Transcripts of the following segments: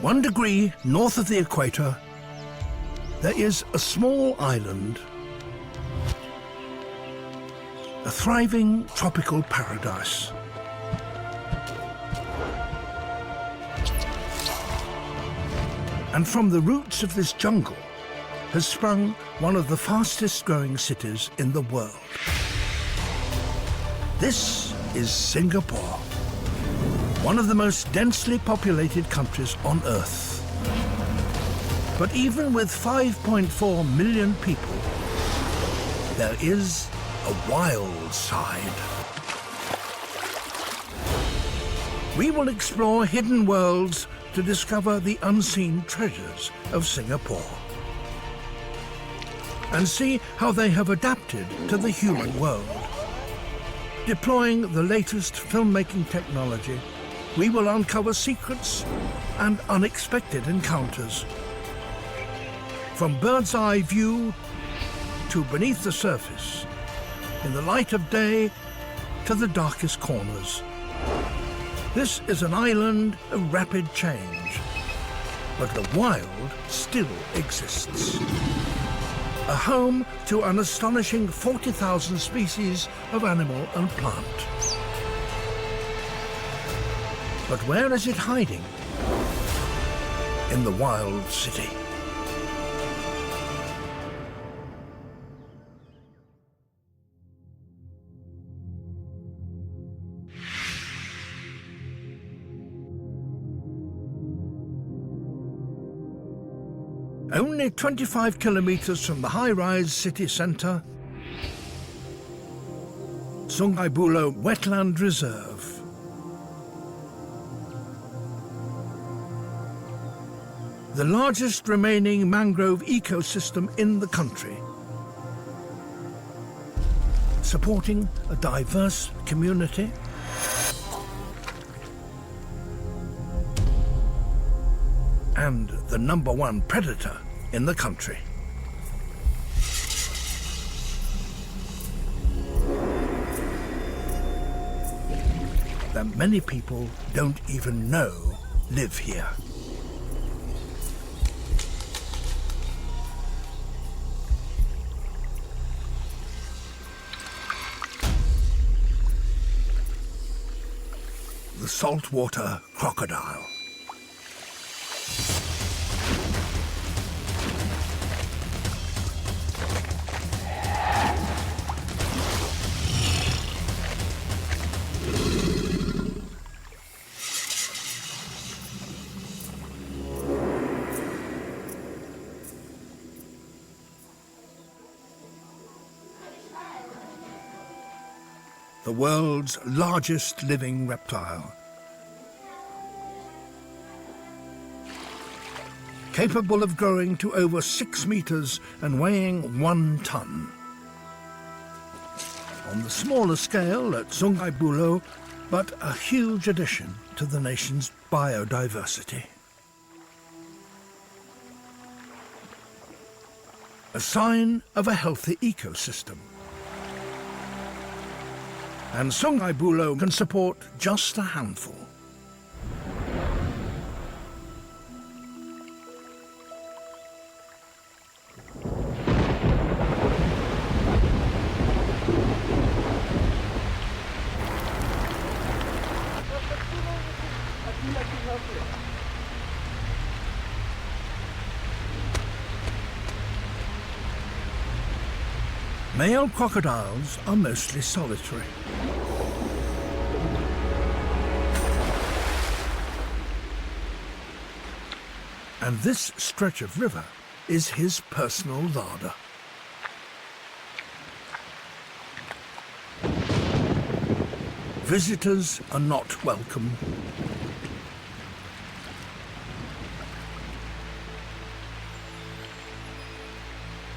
1 degree north of the equator, there is a small island, a thriving tropical paradise. And from the roots of this jungle has sprung one of the fastest growing cities in the world. This is Singapore, one of the most densely populated countries on Earth. But even with 5.4 million people, there is a wild side. We will explore hidden worlds to discover the unseen treasures of Singapore and see how they have adapted to the human world. Deploying the latest filmmaking technology, we will uncover secrets and unexpected encounters. From bird's eye view to beneath the surface, in the light of day to the darkest corners. This is an island of rapid change, but the wild still exists. A home to an astonishing 40,000 species of animal and plant. But where is it hiding? In the wild city. Only 25 kilometers from the high-rise city centre, Sungai Buloh Wetland Reserve. The largest remaining mangrove ecosystem in the country, supporting a diverse community and the #1 predator in the country. That many people don't even know live here. The saltwater crocodile. The world's largest living reptile. Capable of growing to over 6 meters and weighing 1 ton. On the smaller scale at Sungai Buloh, but a huge addition to the nation's biodiversity. A sign of a healthy ecosystem. And Sungai Buloh can support just a handful. Male crocodiles are mostly solitary. And this stretch of river is his personal larder. Visitors are not welcome.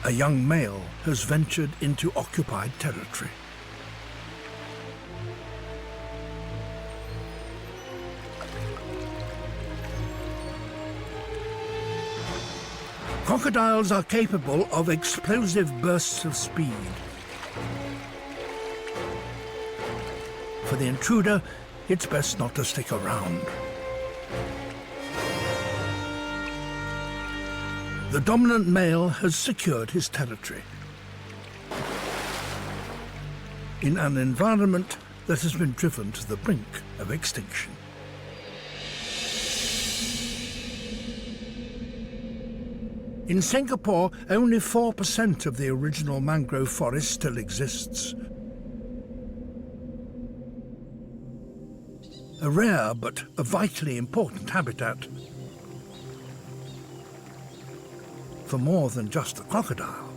A young male has ventured into occupied territory. Crocodiles are capable of explosive bursts of speed. For the intruder, it's best not to stick around. The dominant male has secured his territory in an environment that has been driven to the brink of extinction. In Singapore, only 4% of the original mangrove forest still exists. A rare but a vitally important habitat for more than just the crocodile.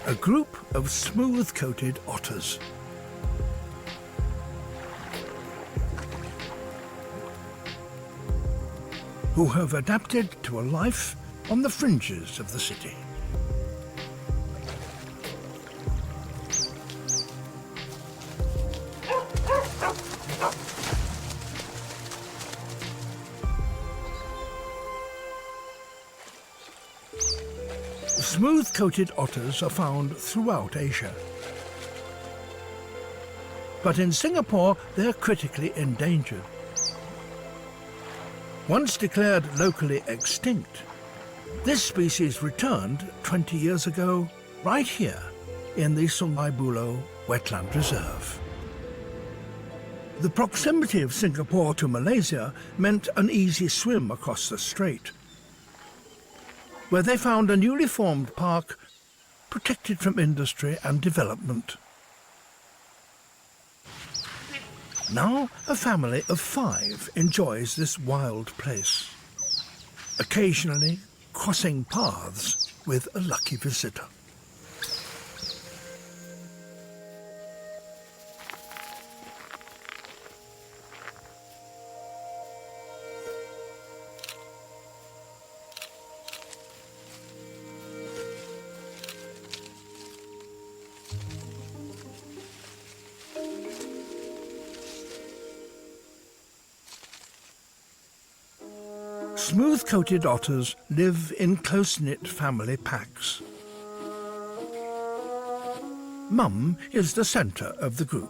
A group of smooth-coated otters. Who have adapted to a life on the fringes of the city. Smooth-coated otters are found throughout Asia. But in Singapore, they're critically endangered. Once declared locally extinct, this species returned 20 years ago, right here in the Sungai Buloh Wetland Reserve. The proximity of Singapore to Malaysia meant an easy swim across the strait, where they found a newly formed park protected from industry and development. Now a family of 5 enjoys this wild place, occasionally crossing paths with a lucky visitor. Smooth-coated otters live in close-knit family packs. Mum is the centre of the group.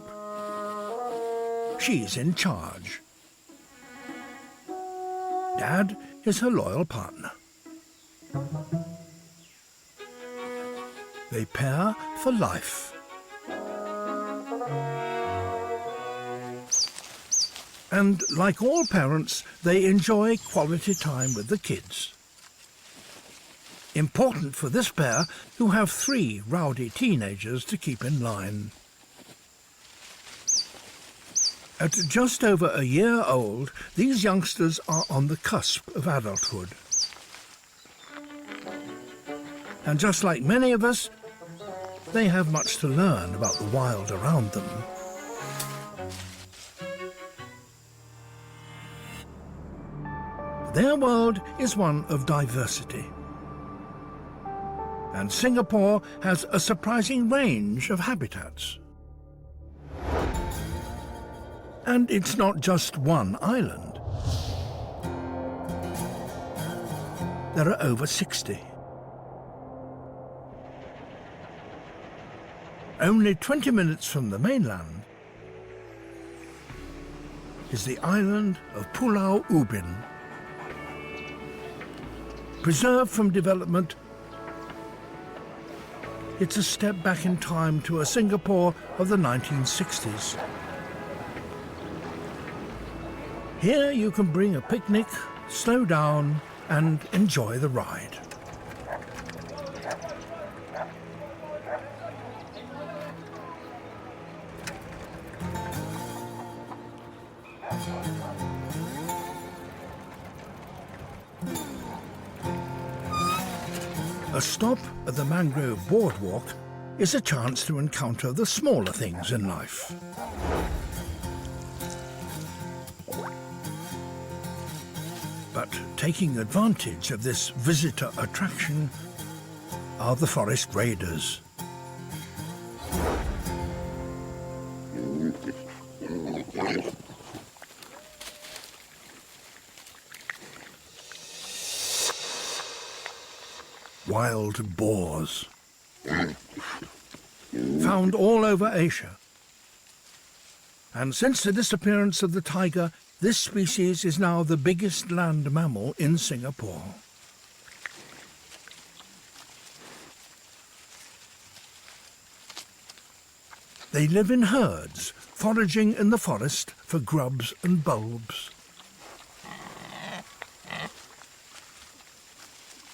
She's in charge. Dad is her loyal partner. They pair for life. And like all parents, they enjoy quality time with the kids. Important for this pair, who have 3 rowdy teenagers to keep in line. At just over a year old, these youngsters are on the cusp of adulthood. And just like many of us, they have much to learn about the wild around them. Their world is one of diversity. And Singapore has a surprising range of habitats. And it's not just one island. There are over 60. Only 20 minutes from the mainland is the island of Pulau Ubin. Preserved from development, it's a step back in time to a Singapore of the 1960s. Here you can bring a picnic, slow down and enjoy the ride. A stop at the mangrove boardwalk is a chance to encounter the smaller things in life. But taking advantage of this visitor attraction are the forest raiders. Wild boars, found all over Asia. And since the disappearance of the tiger, This species is now the biggest land mammal in Singapore. They live in herds, foraging in the forest for grubs and bulbs.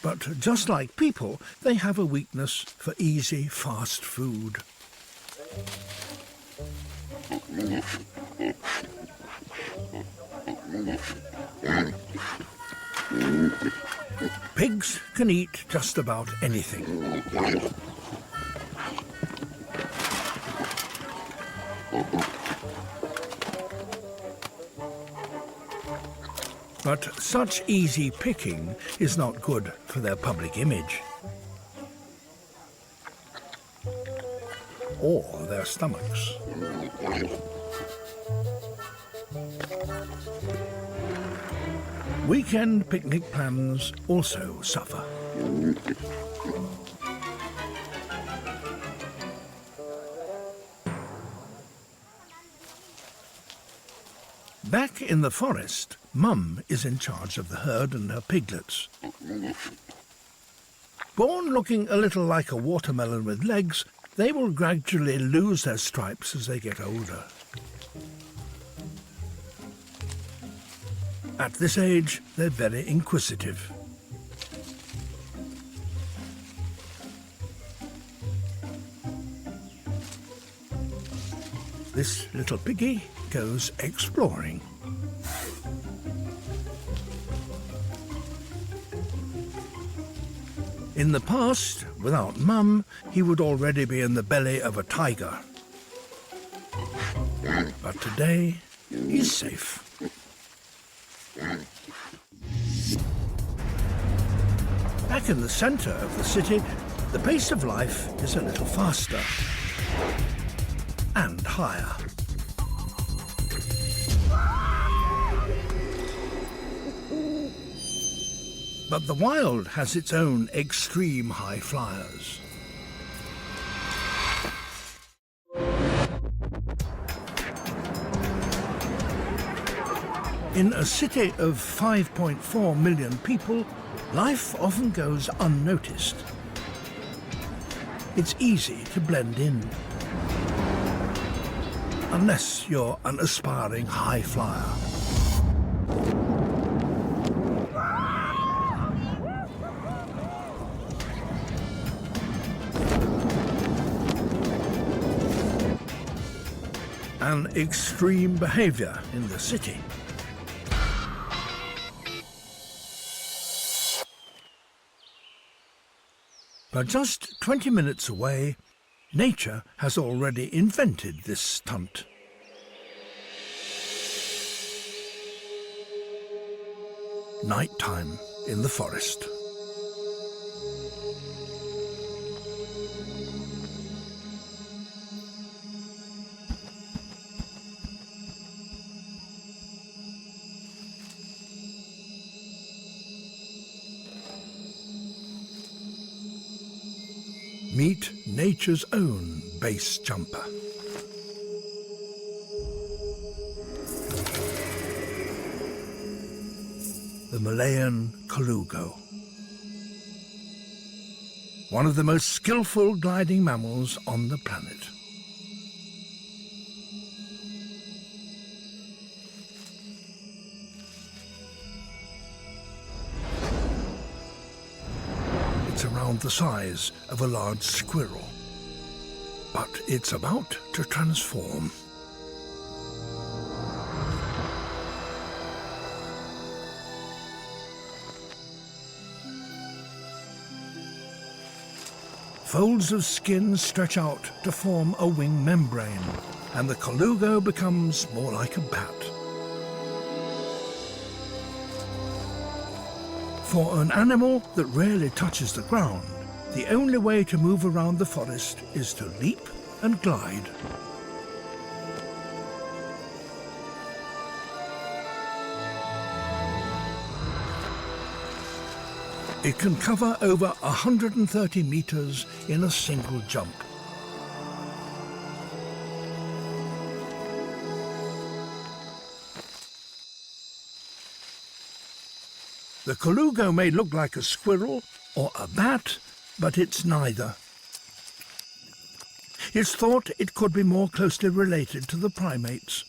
But just like people, they have a weakness for easy, fast food. Pigs can eat just about anything. But such easy picking is not good for their public image or their stomachs. Weekend picnic plans also suffer. Back in the forest, Mum is in charge of the herd and her piglets. Born looking a little like a watermelon with legs, they will gradually lose their stripes as they get older. At this age, they're very inquisitive. This little piggy goes exploring. In the past, without Mum, he would already be in the belly of a tiger. But today, he's safe. Back in the centre of the city, the pace of life is a little faster and higher. But the wild has its own extreme high flyers. In a city of 5.4 million people, life often goes unnoticed. It's easy to blend in, unless you're an aspiring high flyer. An extreme behaviour in the city. But just 20 minutes away, nature has already invented this stunt. Nighttime in the forest. Meet nature's own base jumper. The Malayan colugo. One of the most skillful gliding mammals on the planet. It's around the size of a large squirrel, but it's about to transform. Folds of skin stretch out to form a wing membrane, and the colugo becomes more like a bat. For an animal that rarely touches the ground, the only way to move around the forest is to leap and glide. It can cover over 130 meters in a single jump. The Colugo may look like a squirrel or a bat, but it's neither. It's thought it could be more closely related to the primates.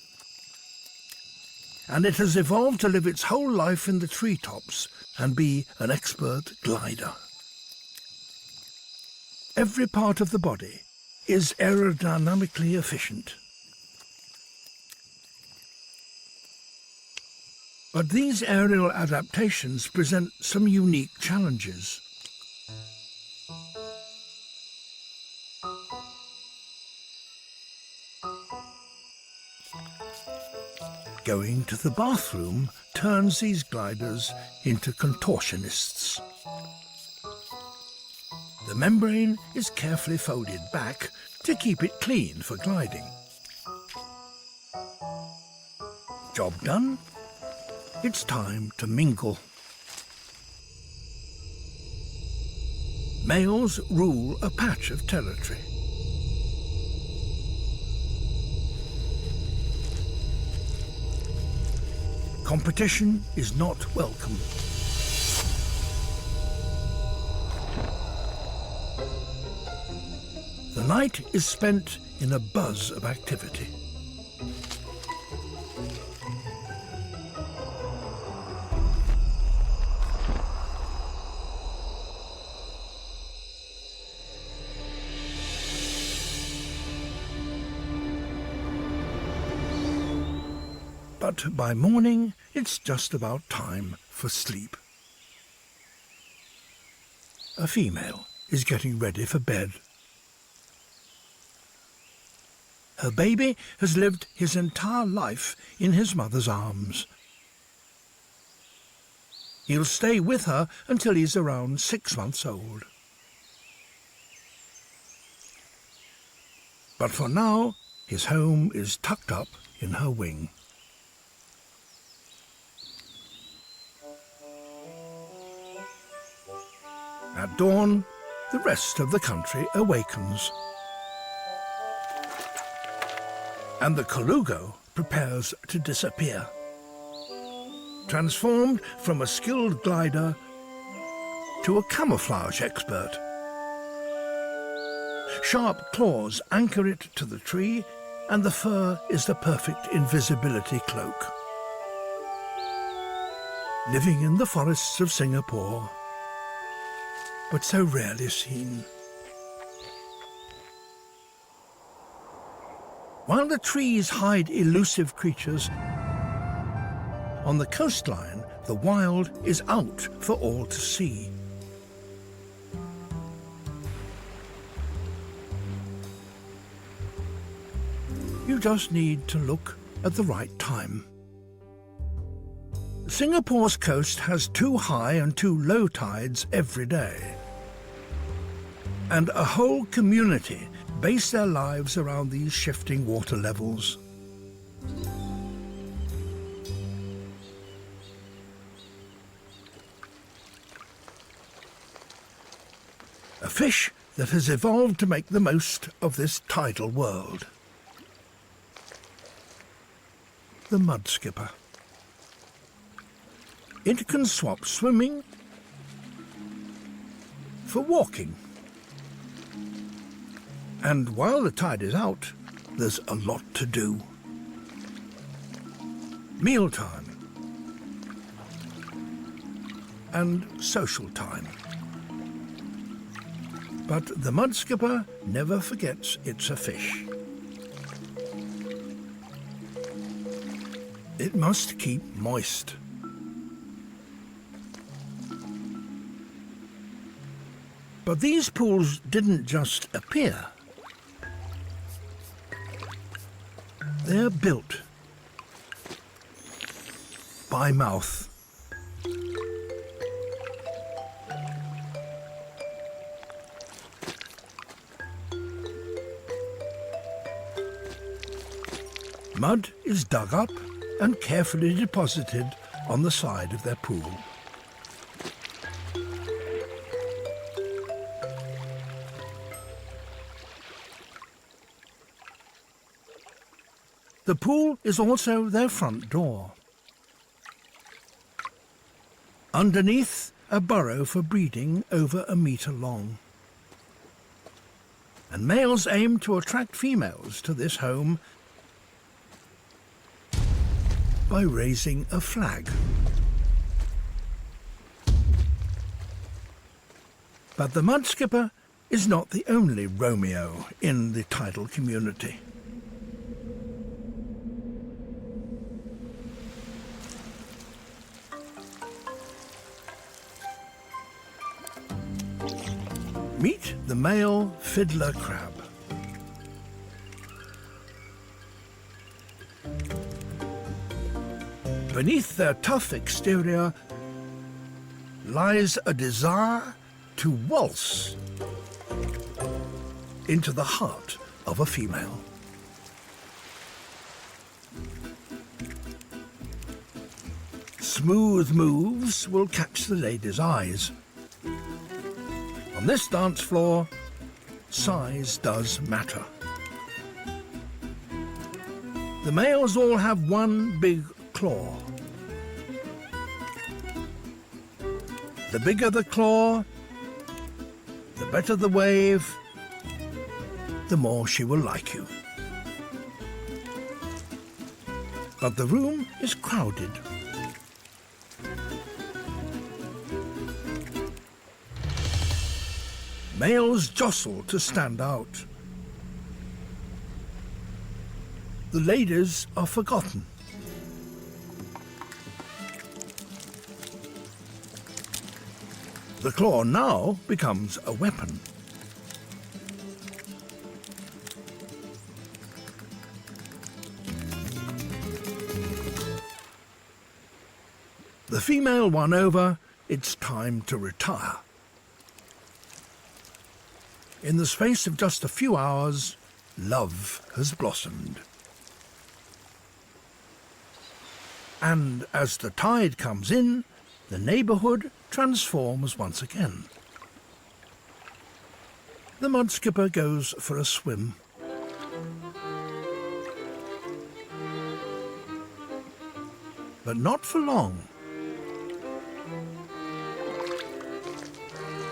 And it has evolved to live its whole life in the treetops and be an expert glider. Every part of the body is aerodynamically efficient. But these aerial adaptations present some unique challenges. Going to the bathroom turns these gliders into contortionists. The membrane is carefully folded back to keep it clean for gliding. Job done. It's time to mingle. Males rule a patch of territory. Competition is not welcome. The night is spent in a buzz of activity. But by morning, it's just about time for sleep. A female is getting ready for bed. Her baby has lived his entire life in his mother's arms. He'll stay with her until he's around 6 months old. But for now, his home is tucked up in her wing. At dawn, the rest of the country awakens. And the Colugo prepares to disappear. Transformed from a skilled glider to a camouflage expert. Sharp claws anchor it to the tree, and the fur is the perfect invisibility cloak. Living in the forests of Singapore, but so rarely seen. While the trees hide elusive creatures, on the coastline, the wild is out for all to see. You just need to look at the right time. Singapore's coast has 2 high and 2 low tides every day. And a whole community base their lives around these shifting water levels. A fish that has evolved to make the most of this tidal world. The mud skipper. It can swap swimming for walking. And while the tide is out, there's a lot to do. Mealtime and social time. But the mud skipper never forgets it's a fish. It must keep moist. But these pools didn't just appear. They're built by mouth. Mud is dug up and carefully deposited on the side of their pool. The pool is also their front door. Underneath, a burrow for breeding over a metre long. And males aim to attract females to this home by raising a flag. But the mudskipper is not the only Romeo in the tidal community. Meet the male fiddler crab. Beneath their tough exterior lies a desire to waltz into the heart of a female. Smooth moves will catch the lady's eyes. On this dance floor, size does matter. The males all have one big claw. The bigger the claw, the better the wave, the more she will like you. But the room is crowded. Males jostle to stand out. The ladies are forgotten. The claw now becomes a weapon. The female won over, it's time to retire. In the space of just a few hours, love has blossomed. And as the tide comes in, the neighbourhood transforms once again. The mudskipper goes for a swim. But not for long.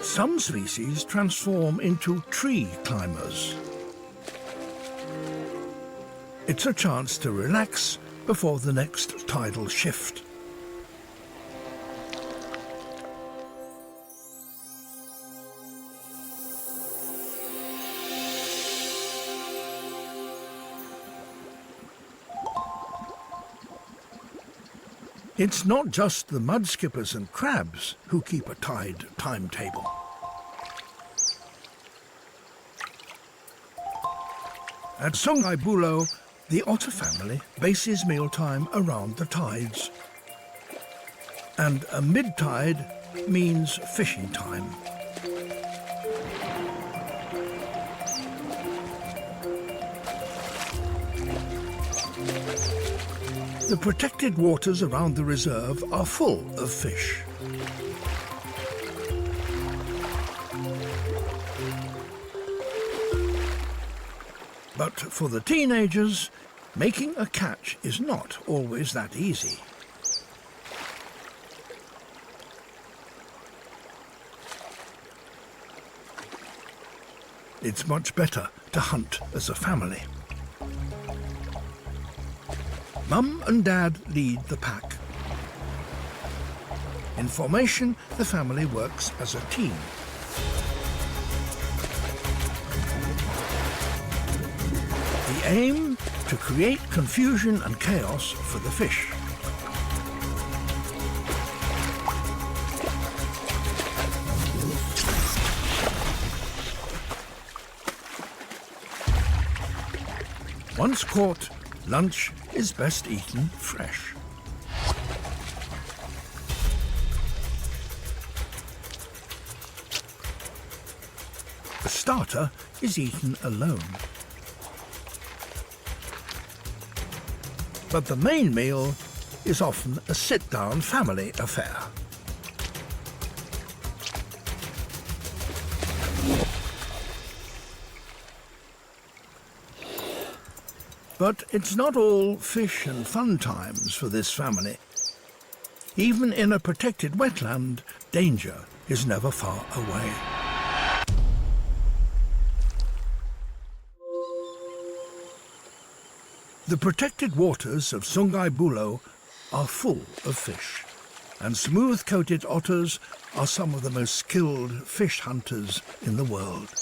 Some species transform into tree climbers. It's a chance to relax before the next tidal shift. It's not just the mudskippers and crabs who keep a tide timetable. At Attenboroughs, the otter family bases mealtime around the tides. And a mid-tide means fishing time. The protected waters around the reserve are full of fish. But for the teenagers, making a catch is not always that easy. It's much better to hunt as a family. Mum and Dad lead the pack. In formation, the family works as a team. The aim? To create confusion and chaos for the fish. Once caught, lunch is best eaten fresh. The starter is eaten alone. But the main meal is often a sit-down family affair. But it's not all fish and fun times for this family. Even in a protected wetland, danger is never far away. The protected waters of Sungai Buloh are full of fish, and smooth-coated otters are some of the most skilled fish hunters in the world.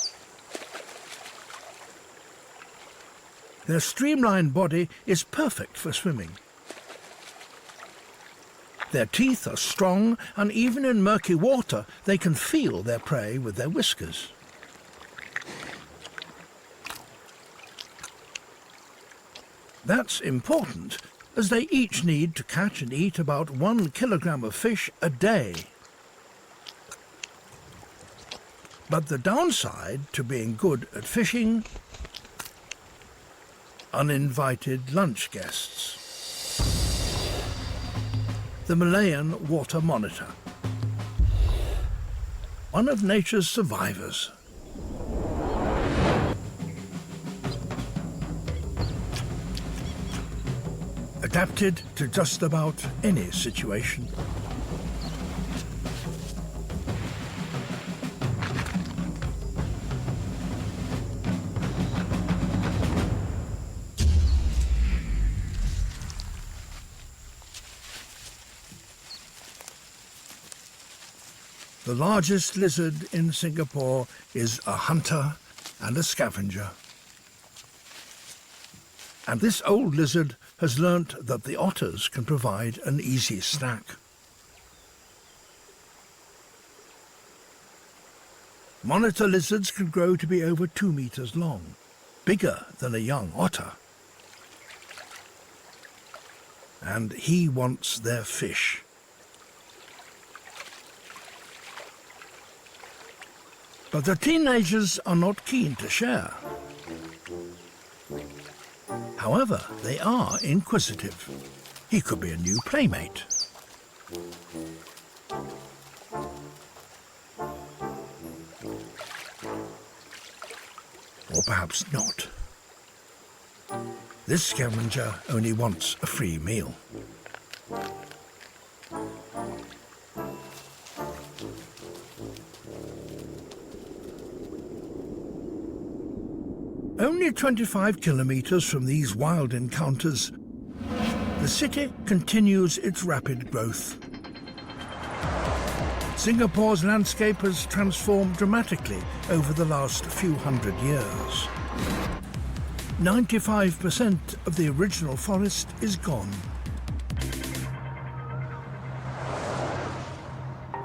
Their streamlined body is perfect for swimming. Their teeth are strong, and even in murky water they can feel their prey with their whiskers. That's important, as they each need to catch and eat about 1 kilogram of fish a day. But the downside to being good at fishing: uninvited lunch guests. The Malayan water monitor, one of nature's survivors. Adapted to just about any situation. The largest lizard in Singapore is a hunter and a scavenger. And this old lizard has learnt that the otters can provide an easy snack. Monitor lizards can grow to be over 2 meters long, bigger than a young otter. And he wants their fish. But the teenagers are not keen to share. However, they are inquisitive. He could be a new playmate. Or perhaps not. This scavenger only wants a free meal. Only 25 kilometers from these wild encounters, the city continues its rapid growth. Singapore's landscape has transformed dramatically over the last few hundred years. 95% of the original forest is gone.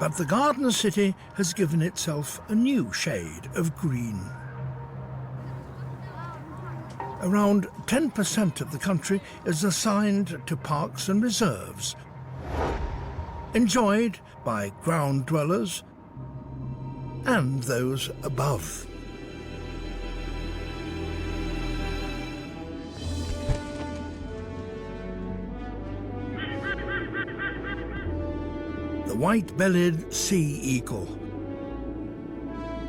But the Garden City has given itself a new shade of green. Around 10% of the country is assigned to parks and reserves, enjoyed by ground dwellers and those above. The white-bellied sea eagle,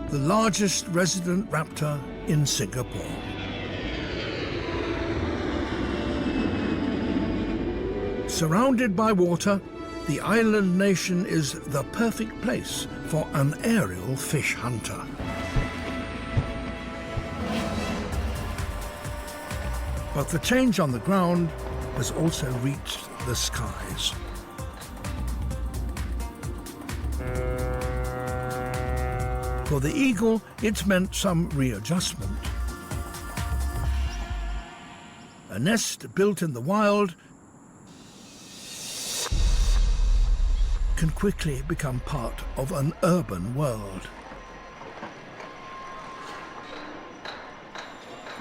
the largest resident raptor in Singapore. Surrounded by water, the island nation is the perfect place for an aerial fish hunter. But the change on the ground has also reached the skies. For the eagle, it's meant some readjustment. A nest built in the wild can quickly become part of an urban world.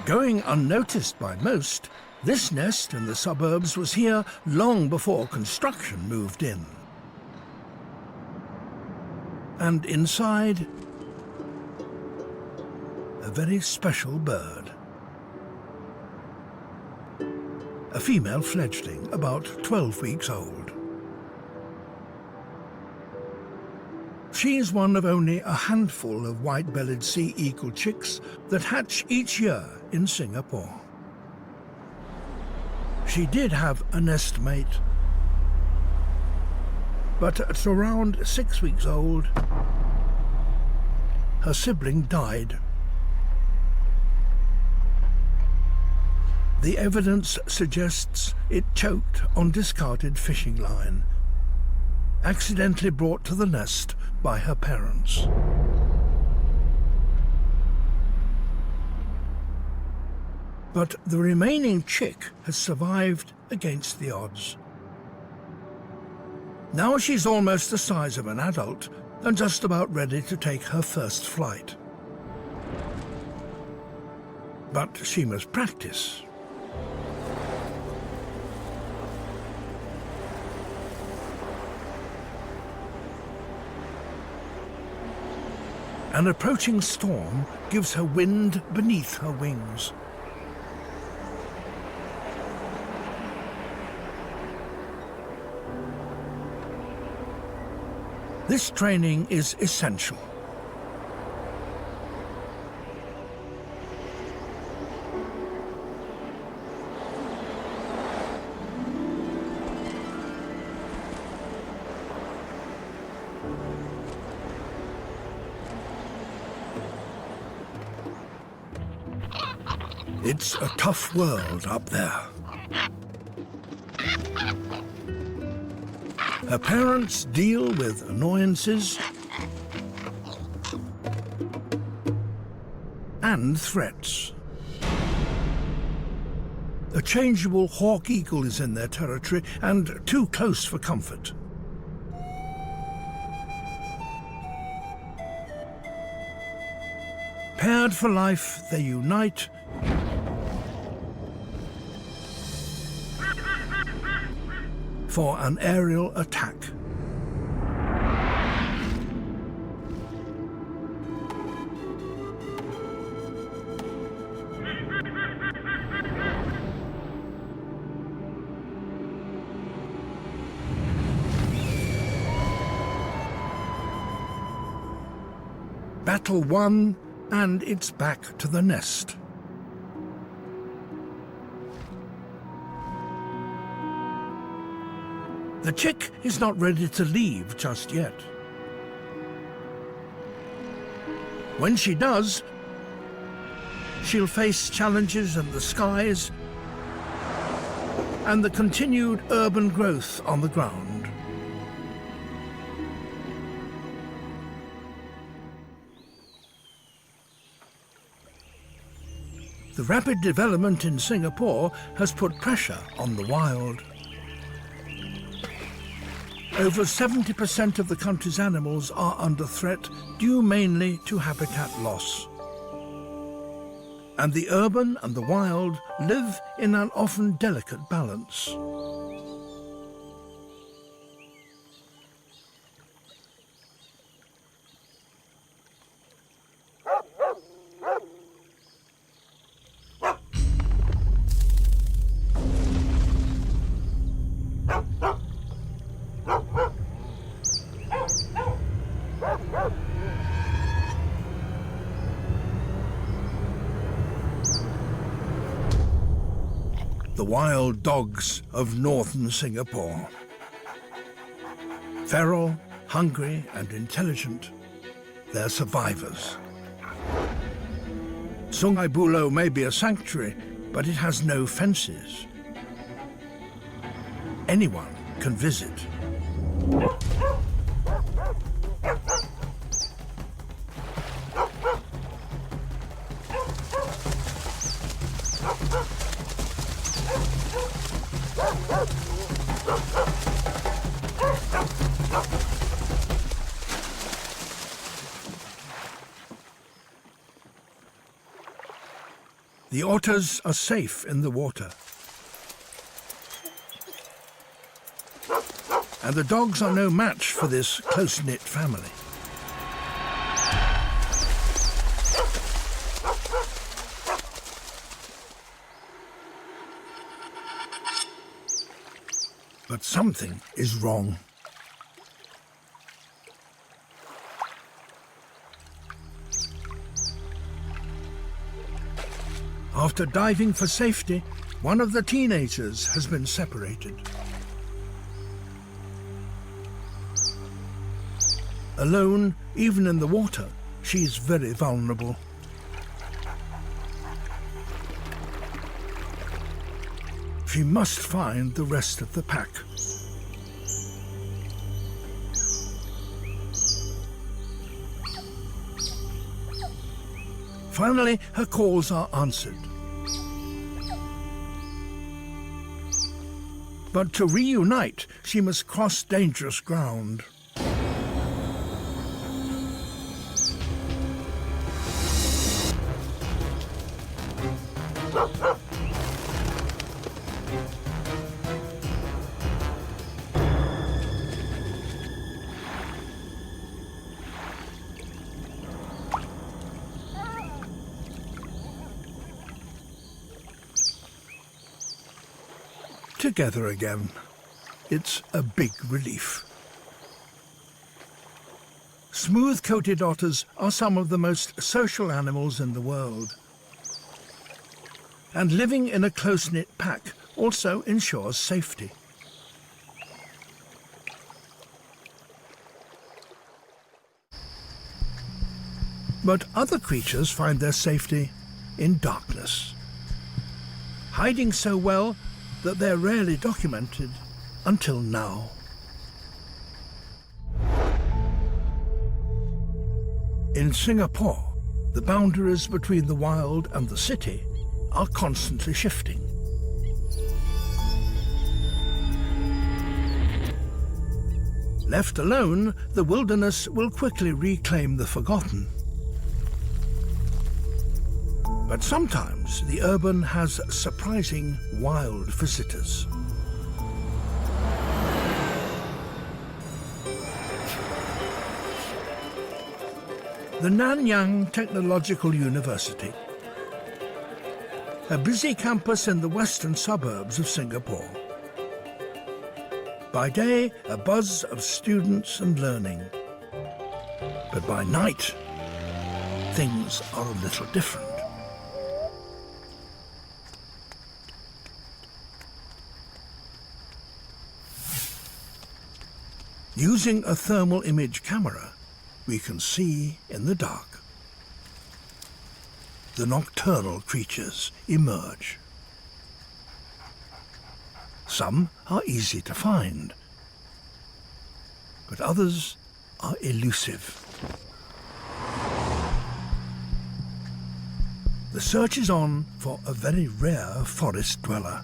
Going unnoticed by most, this nest in the suburbs was here long before construction moved in. And inside, a very special bird. A female fledgling, about 12 weeks old. She is one of only a handful of white-bellied sea eagle chicks that hatch each year in Singapore. She did have a nest mate, But at around 6 weeks old, her sibling died. The evidence suggests it choked on discarded fishing line, accidentally brought to the nest by her parents. But the remaining chick has survived against the odds. Now she's almost the size of an adult and just about ready to take her first flight. But she must practice. An approaching storm gives her wind beneath her wings. This training is essential. It's a tough world up there. Her parents deal with annoyances and threats. A changeable hawk eagle is in their territory and too close for comfort. Paired for life, they unite for an aerial attack. Battle won, and it's back to the nest. The chick is not ready to leave just yet. When she does, she'll face challenges in the skies and the continued urban growth on the ground. The rapid development in Singapore has put pressure on the wild. Over 70% of the country's animals are under threat, due mainly to habitat loss. And the urban and the wild live in an often delicate balance. The wild dogs of northern Singapore. Feral, hungry and intelligent, they're survivors. Sungai Buloh may be a sanctuary, but it has no fences. Anyone can visit. The otters are safe in the water. And the dogs are no match for this close-knit family. But something is wrong. After diving for safety, one of the teenagers has been separated. Alone, even in the water, she's very vulnerable. She must find the rest of the pack. Finally, her calls are answered. But to reunite, she must cross dangerous ground. Together again. It's a big relief. Smooth-coated otters are some of the most social animals in the world. And living in a close-knit pack also ensures safety. But other creatures find their safety in darkness, hiding so well that they're rarely documented until now. In Singapore, the boundaries between the wild and the city are constantly shifting. Left alone, the wilderness will quickly reclaim the forgotten. But sometimes the urban has surprising wild visitors. The Nanyang Technological University, a busy campus in the western suburbs of Singapore. By day, a buzz of students and learning. But by night, things are a little different. Using a thermal image camera, we can see in the dark. The nocturnal creatures emerge. Some are easy to find, but others are elusive. The search is on for a very rare forest dweller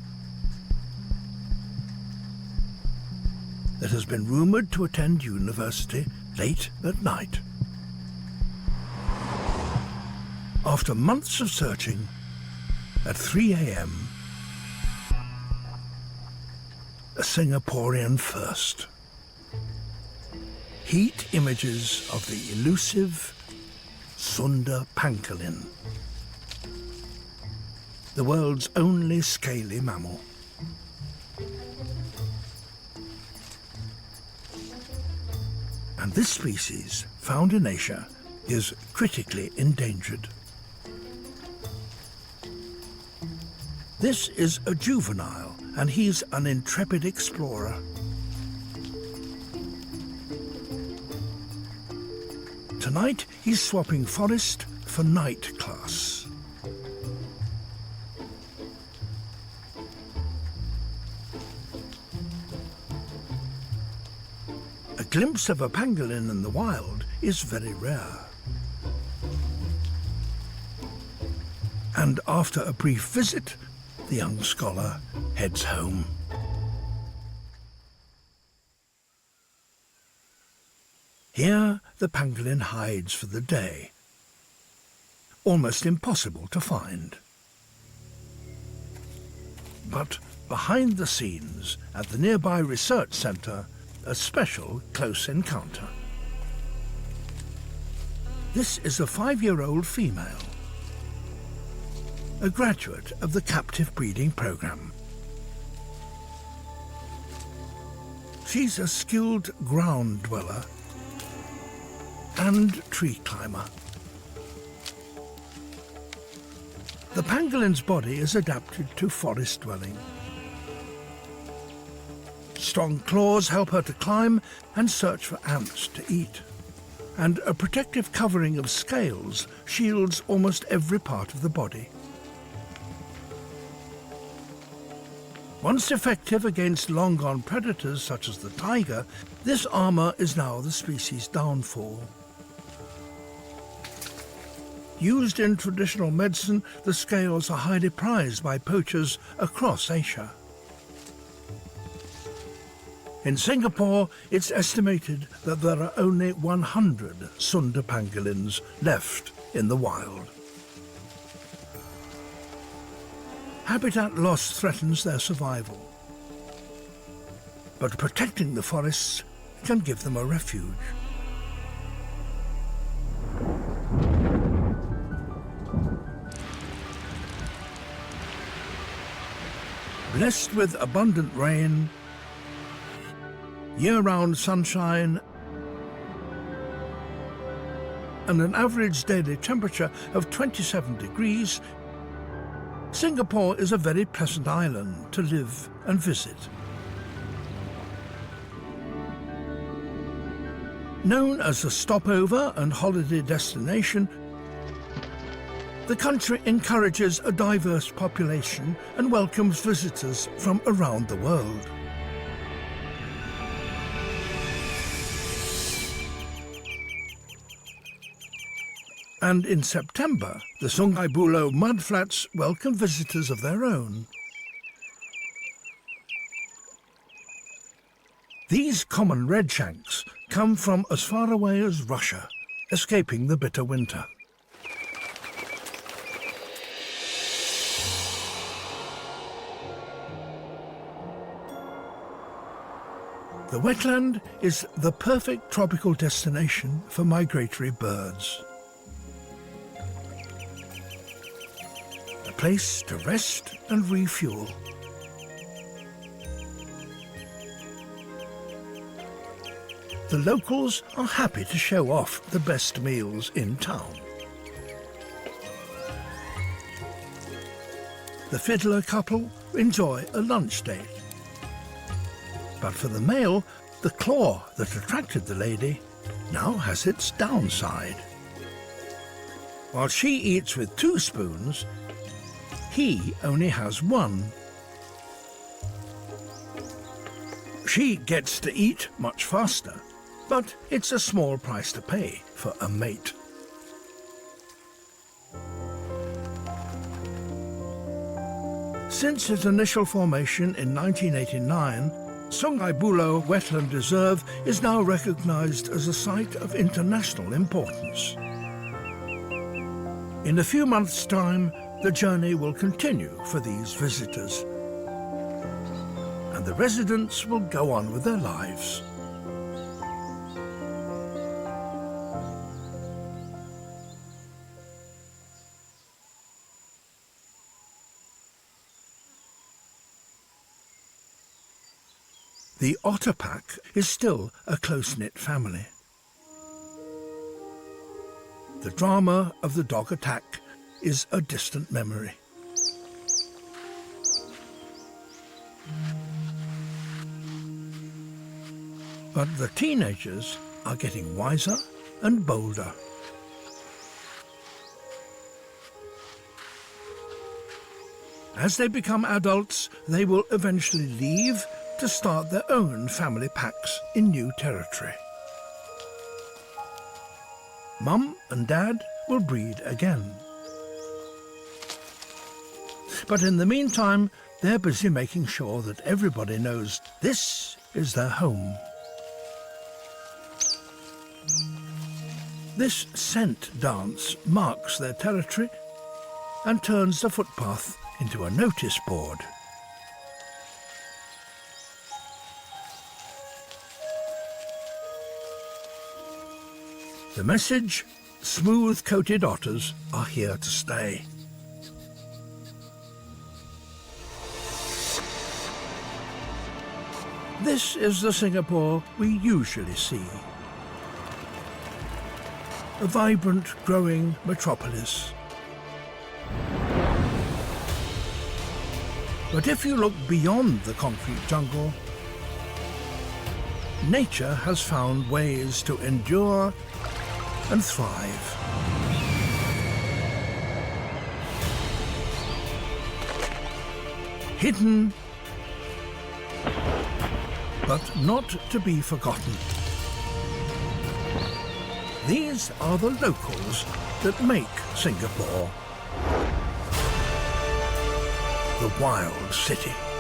that has been rumoured to attend university late at night. After months of searching, at 3 a.m, a Singaporean first. Heat images of the elusive Sunda pangolin, the world's only scaly mammal. And this species, found in Asia, is critically endangered. This is a juvenile, and he's an intrepid explorer. Tonight, he's swapping forest for night class. A glimpse of a pangolin in the wild is very rare. And after a brief visit, the young scholar heads home. Here, the pangolin hides for the day. Almost impossible to find. But behind the scenes, at the nearby research centre, a special close encounter. This is a 5-year-old female, a graduate of the captive breeding program. She's a skilled ground dweller and tree climber. The pangolin's body is adapted to forest dwelling. Strong claws help her to climb and search for ants to eat. and a protective covering of scales shields almost every part of the body. Once effective against long-gone predators such as the tiger, this armour is now the species' downfall. Used in traditional medicine, the scales are highly prized by poachers across Asia. In Singapore, it's estimated that there are only 100 Sunda pangolins left in the wild. Habitat loss threatens their survival, but protecting the forests can give them a refuge. Blessed with abundant rain, year-round sunshine, and an average daily temperature of 27 degrees, Singapore is a very pleasant island to live and visit. Known as a stopover and holiday destination, the country encourages a diverse population and welcomes visitors from around the world. And in September, the Sungai Buloh mudflats welcome visitors of their own. These common redshanks come from as far away as Russia, escaping the bitter winter. The wetland is the perfect tropical destination for migratory birds. A place to rest and refuel. The locals are happy to show off the best meals in town. The fiddler couple enjoy a lunch date. But for the male, the claw that attracted the lady now has its downside. While she eats with 2 spoons, he only has 1. She gets to eat much faster, but it's a small price to pay for a mate. Since its initial formation in 1989, Sungai Buloh Wetland Reserve is now recognised as a site of international importance. In a few months' time, the journey will continue for these visitors, and the residents will go on with their lives. The otter pack is still a close-knit family. The drama of the dog attack is a distant memory. But the teenagers are getting wiser and bolder. As they become adults, they will eventually leave to start their own family packs in new territory. Mum and Dad will breed again. But in the meantime, they're busy making sure that everybody knows this is their home. This scent dance marks their territory and turns the footpath into a notice board. The message: smooth-coated otters are here to stay. This is the Singapore we usually see. A vibrant, growing metropolis. But if you look beyond the concrete jungle, nature has found ways to endure and thrive. Hidden, but not to be forgotten. These are the locals that make Singapore the Wild City.